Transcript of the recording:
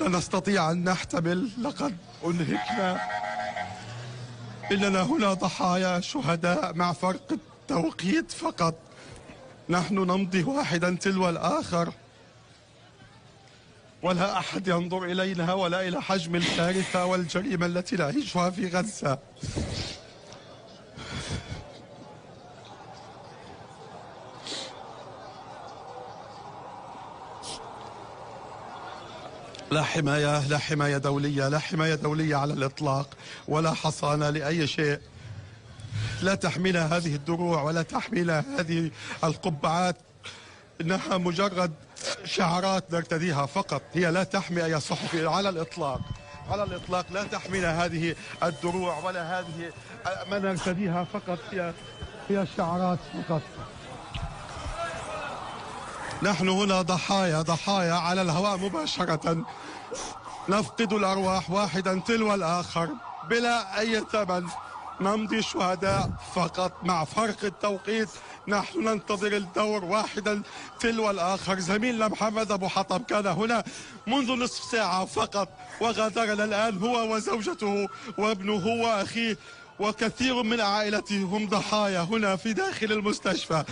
لا نستطيع أن نحتمل، لقد أنهكنا. إننا هنا ضحايا شهداء مع فرق التوقيت فقط. نحن نمضي واحدا تلو الآخر، ولا أحد ينظر إلينا ولا إلى حجم الكارثة والجريمة التي نعيشها في غزة. لا حماية، لا حماية دولية، لا حماية دولية على الإطلاق، ولا حصانة لأي شيء. لا تحمينا هذه الدروع ولا تحمينا هذه القبعات، إنها مجرد شعارات نرتديها فقط. هي لا تحمي أي صحفي على الإطلاق، على الإطلاق. لا تحمينا هذه الدروع ولا هذه ما نرتديها فقط، هي شعارات فقط. نحن هنا ضحايا على الهواء مباشرة، نفقد الأرواح واحدا تلو الآخر بلا أي ثمن. نمضي شهداء فقط مع فرق التوقيت. نحن ننتظر الدور واحدا تلو الآخر. زميلنا محمد أبو حطب كان هنا منذ نصف ساعة فقط وغادرنا الآن، هو وزوجته وابنه وأخيه وكثير من عائلته هم ضحايا هنا في داخل المستشفى.